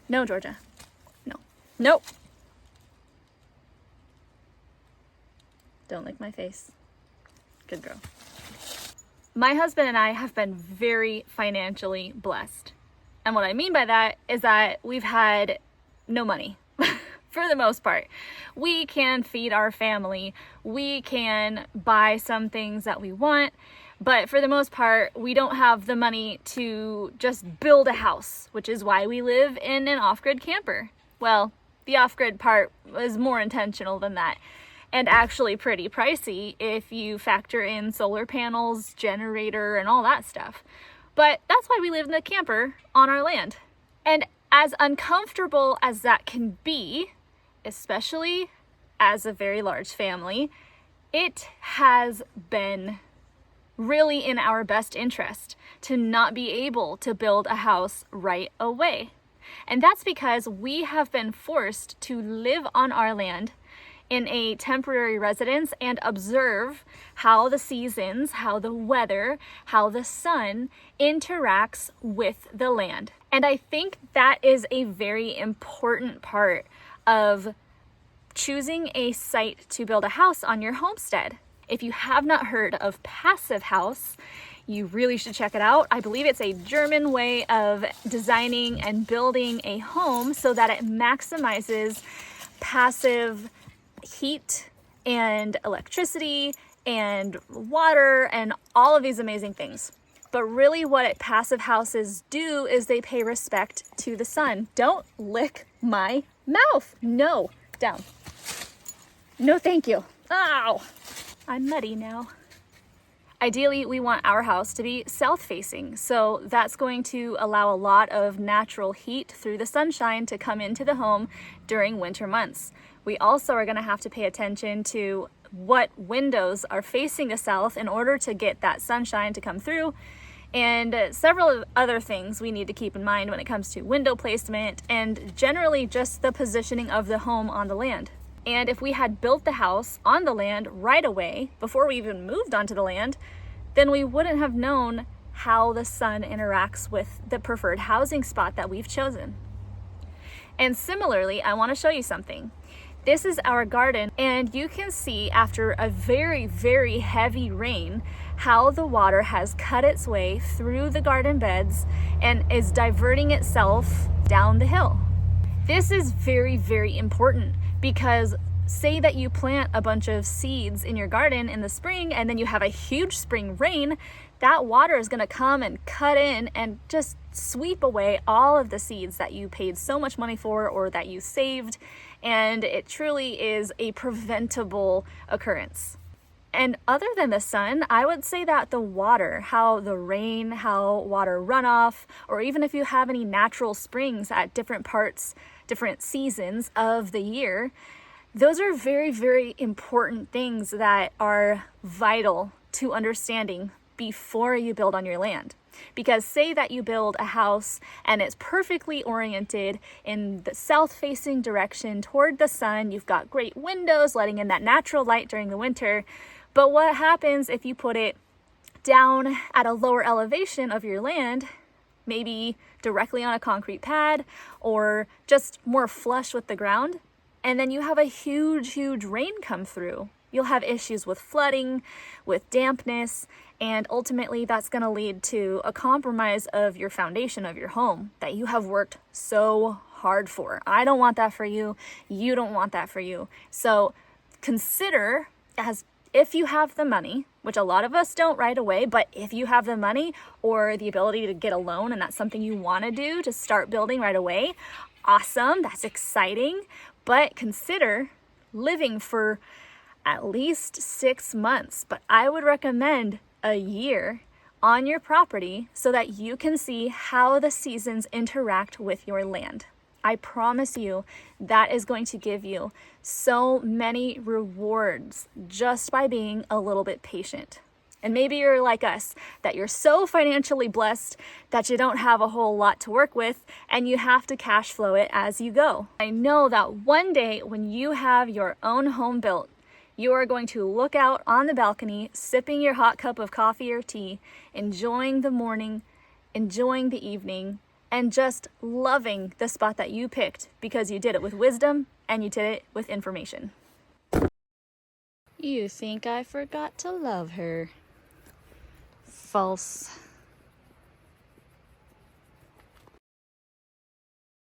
No, Georgia. No. Nope. Don't lick my face. Good girl. My husband and I have been very financially blessed. And what I mean by that is that we've had no money for the most part. We can feed our family. We can buy some things that we want. But for the most part, we don't have the money to just build a house, which is why we live in an off-grid camper. Well, the off-grid part was more intentional than that, and actually pretty pricey if you factor in solar panels, generator, and all that stuff. But that's why we live in a camper on our land. And as uncomfortable as that can be, especially as a very large family, it has been really in our best interest to not be able to build a house right away. And that's because we have been forced to live on our land in a temporary residence and observe how the seasons, how the weather, how the sun interacts with the land. And I think that is a very important part of choosing a site to build a house on your homestead. If you have not heard of Passive House, you really should check it out. I believe it's a German way of designing and building a home so that it maximizes passive heat and electricity and water and all of these amazing things. But really what passive houses do is they pay respect to the sun. Don't lick my mouth. No, down. No, thank you. Ow. I'm muddy now. Ideally, we want our house to be south-facing, so that's going to allow a lot of natural heat through the sunshine to come into the home during winter months. We also are going to have to pay attention to what windows are facing the south in order to get that sunshine to come through, and several other things we need to keep in mind when it comes to window placement and generally just the positioning of the home on the land. And if we had built the house on the land right away, before we even moved onto the land, then we wouldn't have known how the sun interacts with the preferred housing spot that we've chosen. And similarly, I want to show you something. This is our garden, and you can see after a very, very heavy rain how the water has cut its way through the garden beds and is diverting itself down the hill. This is very, very important because say that you plant a bunch of seeds in your garden in the spring and then you have a huge spring rain, that water is going to come and cut in and just sweep away all of the seeds that you paid so much money for or that you saved, and it truly is a preventable occurrence. And other than the sun, I would say that the water, how the rain, how water runoff, or even if you have any natural springs at different parts, different seasons of the year, those are very, very important things that are vital to understanding before you build on your land. Because say that you build a house and it's perfectly oriented in the south-facing direction toward the sun, you've got great windows letting in that natural light during the winter, but what happens if you put it down at a lower elevation of your land, maybe directly on a concrete pad or just more flush with the ground, and then you have a huge, huge rain come through? You'll have issues with flooding, with dampness, and ultimately that's going to lead to a compromise of your foundation of your home that you have worked so hard for. I don't want that for you. You don't want that for you. So consider, as if you have the money, which a lot of us don't right away, but if you have the money or the ability to get a loan and that's something you want to do to start building right away, awesome, that's exciting. But consider living for at least 6 months, but I would recommend a year on your property so that you can see how the seasons interact with your land. I promise you that is going to give you so many rewards just by being a little bit patient. And maybe you're like us, that you're so financially blessed that you don't have a whole lot to work with and you have to cash flow it as you go. I know that one day when you have your own home built, you are going to look out on the balcony, sipping your hot cup of coffee or tea, enjoying the morning, enjoying the evening, and just loving the spot that you picked because you did it with wisdom and you did it with information. You think I forgot to love her. False.